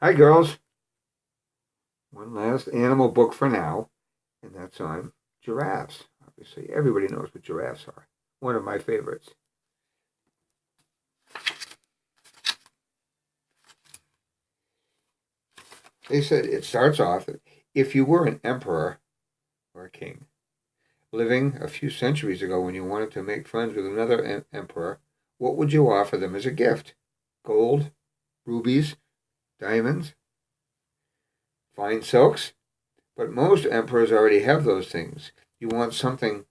Hi, girls. One last animal book for now, and that's on giraffes. Obviously, everybody knows what giraffes are. One of my favorites. They said it starts off if you were an emperor or a king living a few centuries ago when you wanted to make friends with another emperor, what would you offer them as a gift? Gold, rubies, diamonds, fine silks? But most emperors already have those things. You want something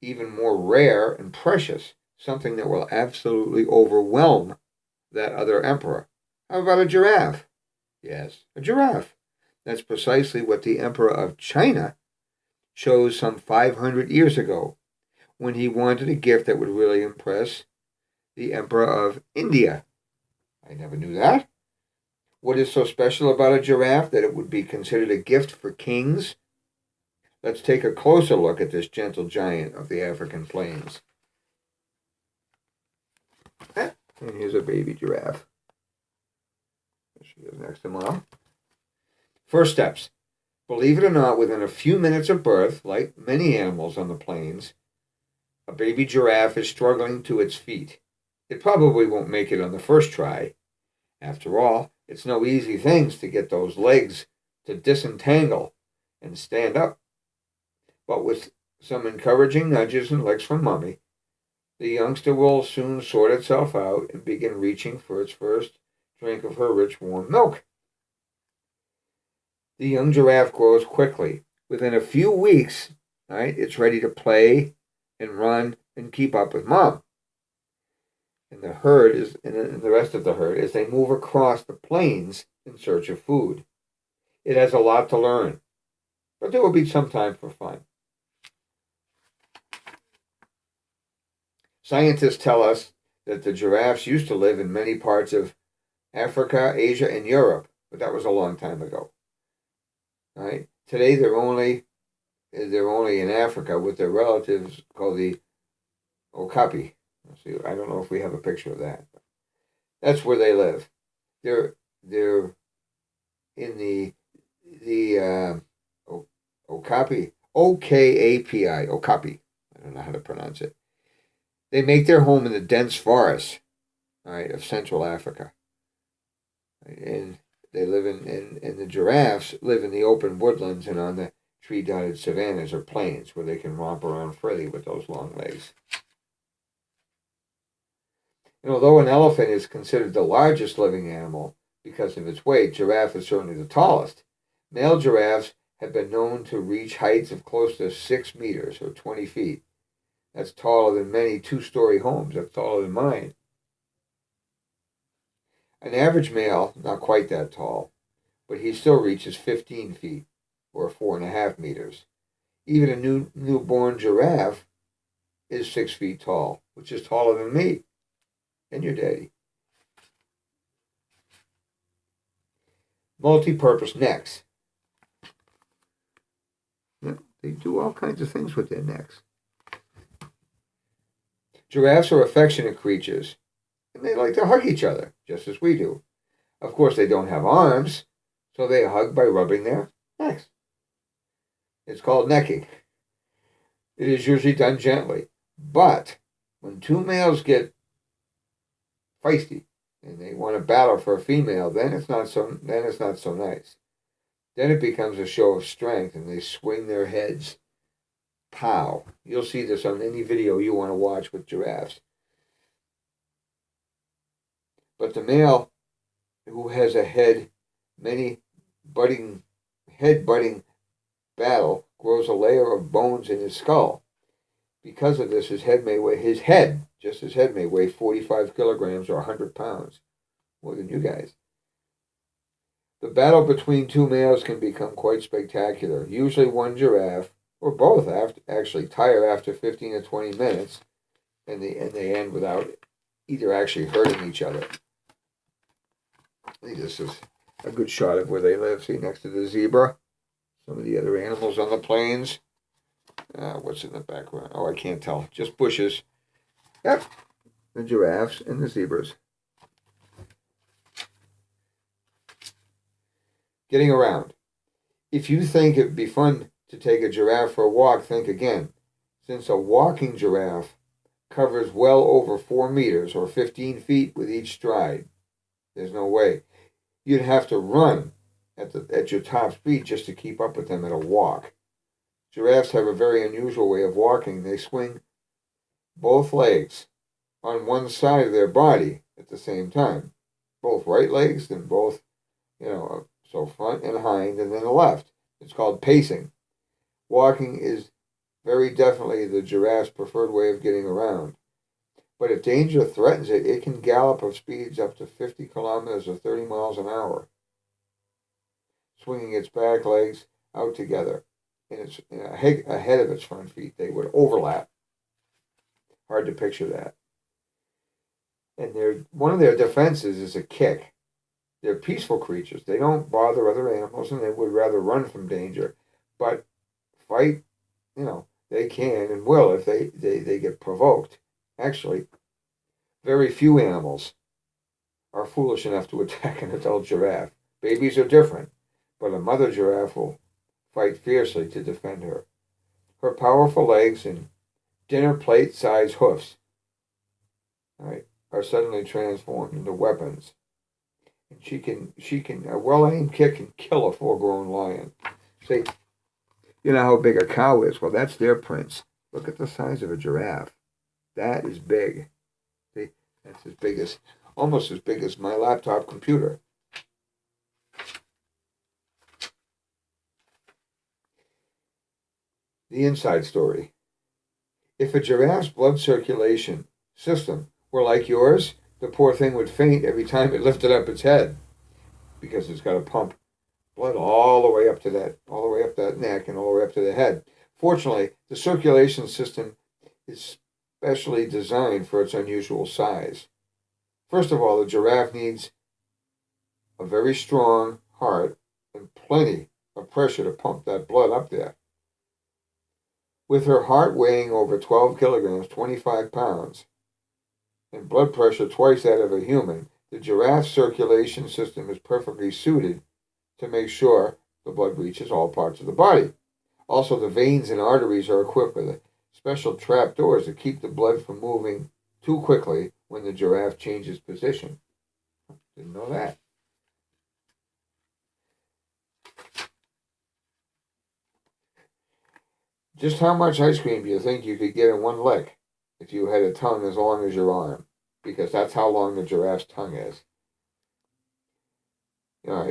even more rare and precious, something that will absolutely overwhelm that other emperor. How about a giraffe? Yes, a giraffe. That's precisely what the Emperor of China chose some 500 years ago when he wanted a gift that would really impress the Emperor of India. I never knew that. What is so special about a giraffe that it would be considered a gift for kings? Let's take a closer look at this gentle giant of the African plains. And here's a baby giraffe. There she is next to Mom. First steps. Believe it or not, within a few minutes of birth, like many animals on the plains, a baby giraffe is struggling to its feet. It probably won't make it on the first try. After all, it's no easy things to get those legs to disentangle and stand up. But with some encouraging nudges and licks from Mummy, the youngster will soon sort itself out and begin reaching for its first drink of her rich warm milk. The young giraffe grows quickly. Within a few weeks, right, it's ready to play and run and keep up with Mom. And the herd is, and the rest of the herd, as they move across the plains in search of food. It has a lot to learn, but there will be some time for fun. Scientists tell us that the giraffes used to live in many parts of Africa, Asia, and Europe, but that was a long time ago. Right? Today they're only in Africa with their relatives called the Okapi. See, I don't know if we have a picture of that. That's where they live. They're in the Okapi, Okapi, Okapi. I don't know how to pronounce it. They make their home in the dense forests, right, of Central Africa, right? And they live and the giraffes live in the open woodlands and on the tree-dotted savannas or plains where they can romp around freely with those long legs. And although an elephant is considered the largest living animal because of its weight, giraffe is certainly the tallest. Male giraffes have been known to reach heights of close to 6 meters or 20 feet. That's taller than many two-story homes. That's taller than mine. An average male, not quite that tall, but he still reaches 15 feet or 4.5 meters. Even a newborn giraffe is 6 feet tall, which is taller than me and your daddy. Multi-purpose necks. Yeah, they do all kinds of things with their necks. Giraffes are affectionate creatures, and they like to hug each other, just as we do. Of course, they don't have arms, so they hug by rubbing their necks. It's called necking. It is usually done gently, but when two males get feisty and they want to battle for a female, then it's not so nice. Then it becomes a show of strength, and they swing their heads. Pow! You'll see this on any video you want to watch with giraffes. But the male who has a head butting battle grows a layer of bones in his skull. Because of this, his head may weigh 45 kilograms or 100 pounds, more than you guys. The battle between two males can become quite spectacular. Usually one giraffe, or both, actually tire after 15 to 20 minutes, and they end without either actually hurting each other. I think this is a good shot of where they live. See, next to the zebra, some of the other animals on the plains. What's in the background? Oh, I can't tell. Just bushes. Yep, the giraffes and the zebras. Getting around. If you think it'd be fun to take a giraffe for a walk, think again. Since a walking giraffe covers well over 4 meters or 15 feet with each stride, there's no way. You'd have to run at your top speed just to keep up with them at a walk. Giraffes have a very unusual way of walking. They swing both legs on one side of their body at the same time. Both right legs and both, so front and hind, and then the left. It's called pacing. Walking is very definitely the giraffe's preferred way of getting around. But if danger threatens it, it can gallop at speeds up to 50 kilometers or 30 miles an hour, swinging its back legs out together and it's ahead of its front feet. They would overlap. Hard to picture that. And one of their defenses is a kick. They're peaceful creatures. They don't bother other animals, and they would rather run from danger. But fight, they can and will if they get provoked. Actually, very few animals are foolish enough to attack an adult giraffe. Babies are different, but a mother giraffe will fight fiercely to defend her. Her powerful legs and dinner plate-sized hoofs, are suddenly transformed into weapons. And a well-aimed kick can kill a full-grown lion. See, you know how big a cow is? Well, that's their prince. Look at the size of a giraffe. That is big. See, that's almost as big as my laptop computer. The inside story. If a giraffe's blood circulation system were like yours, the poor thing would faint every time it lifted up its head, because it's got to pump blood all the way up that neck and all the way up to the head. Fortunately, the circulation system is specially designed for its unusual size. First of all, the giraffe needs a very strong heart and plenty of pressure to pump that blood up there. With her heart weighing over 12 kilograms, 25 pounds, and blood pressure twice that of a human, the giraffe's circulation system is perfectly suited to make sure the blood reaches all parts of the body. Also, the veins and arteries are equipped with special trap doors to keep the blood from moving too quickly when the giraffe changes position. Didn't know that. Just how much ice cream do you think you could get in one lick if you had a tongue as long as your arm? Because that's how long the giraffe's tongue is.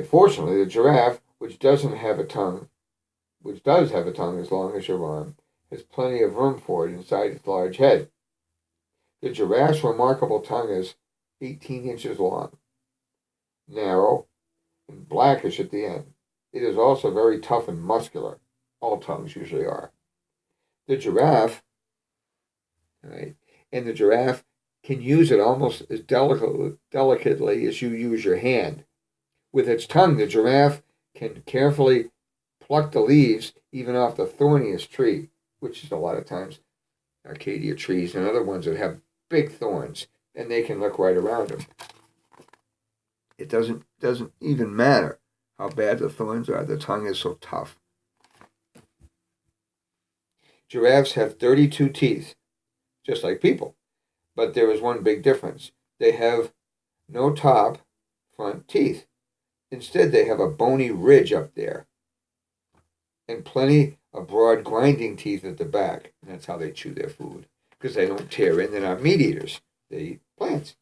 Fortunately, the giraffe, which does have a tongue as long as your arm, has plenty of room for it inside its large head. The giraffe's remarkable tongue is 18 inches long, narrow, and blackish at the end. It is also very tough and muscular. All tongues usually are. The giraffe, and the giraffe can use it almost as delicately as you use your hand. With its tongue, the giraffe can carefully pluck the leaves even off the thorniest tree, which is a lot of times Acacia trees and other ones that have big thorns, and they can look right around them. It doesn't even matter how bad the thorns are. The tongue is so tough. Giraffes have 32 teeth, just like people, but there is one big difference. They have no top front teeth. Instead, they have a bony ridge up there and plenty of broad grinding teeth at the back. And that's how they chew their food, because they don't tear in. They're not meat eaters. They eat plants.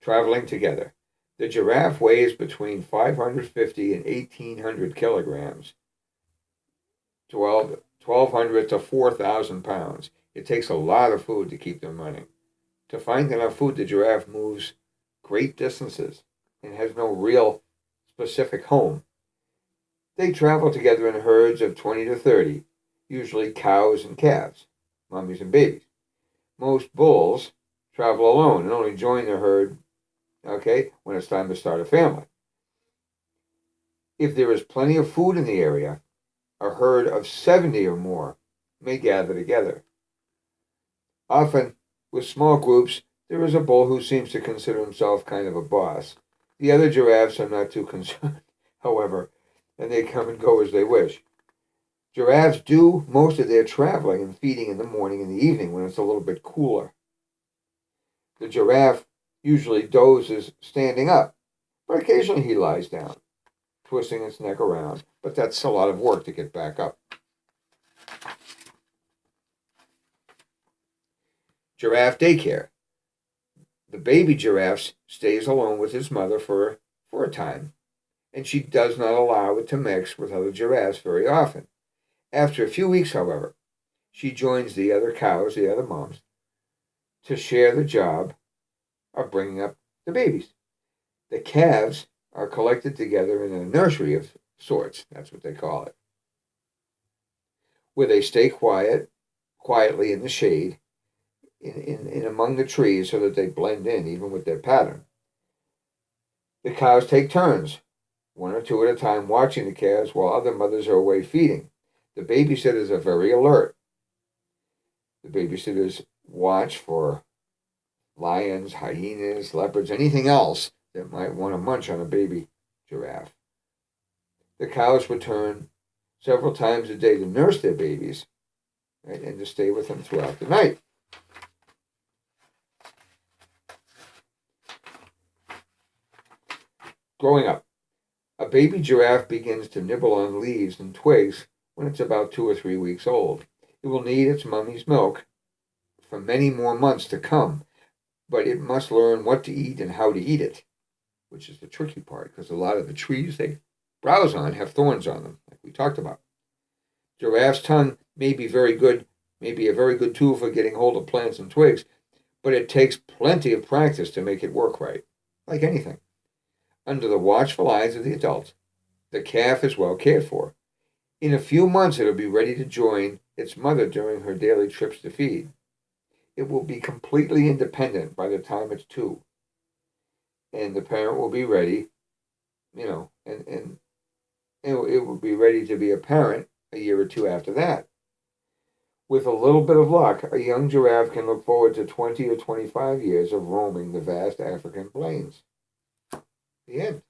Traveling together. The giraffe weighs between 550 and 1,800 kilograms, 1,200 to 4,000 pounds. It takes a lot of food to keep them running. To find enough food, the giraffe moves great distances and has no real specific home. They travel together in herds of 20 to 30, usually cows and calves, mummies and babies. Most bulls travel alone and only join the herd when it's time to start a family. If there is plenty of food in the area, a herd of 70 or more may gather together. Often, with small groups, There is a bull who seems to consider himself kind of a boss. The other giraffes are not too concerned, however, and they come and go as they wish. Giraffes do most of their traveling and feeding in the morning and the evening when it's a little bit cooler. The giraffe usually dozes standing up, but occasionally he lies down, twisting its neck around, but that's a lot of work to get back up. Giraffe daycare. The baby giraffe stays alone with his mother for a time, and she does not allow it to mix with other giraffes very often. After a few weeks, however, she joins the other cows, the other moms, to share the job of bringing up the babies. The calves are collected together in a nursery of sorts, that's what they call it, where they stay quietly in the shade, in among the trees so that they blend in even with their pattern. The cows take turns, one or two at a time, watching the calves while other mothers are away feeding. The babysitters are very alert. The babysitters watch for lions, hyenas, leopards, anything else that might want to munch on a baby giraffe. The cows return several times a day to nurse their babies, right, and to stay with them throughout the night. Growing up, a baby giraffe begins to nibble on leaves and twigs when it's about 2 or 3 weeks old. It will need its mummy's milk for many more months to come, but it must learn what to eat and how to eat it, which is the tricky part because a lot of the trees they browse on have thorns on them, like we talked about. Giraffe's tongue may be very good, may be a very good tool for getting hold of plants and twigs, but it takes plenty of practice to make it work right, like anything. Under the watchful eyes of the adult, the calf is well cared for. In a few months, it'll be ready to join its mother during her daily trips to feed. It will be completely independent by the time it's 2. And the parent will be ready, and it will be ready to be a parent a year or 2 after that. With a little bit of luck, a young giraffe can look forward to 20 or 25 years of roaming the vast African plains. The end.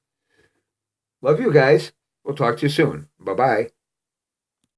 Love you guys. We'll talk to you soon. Bye-bye.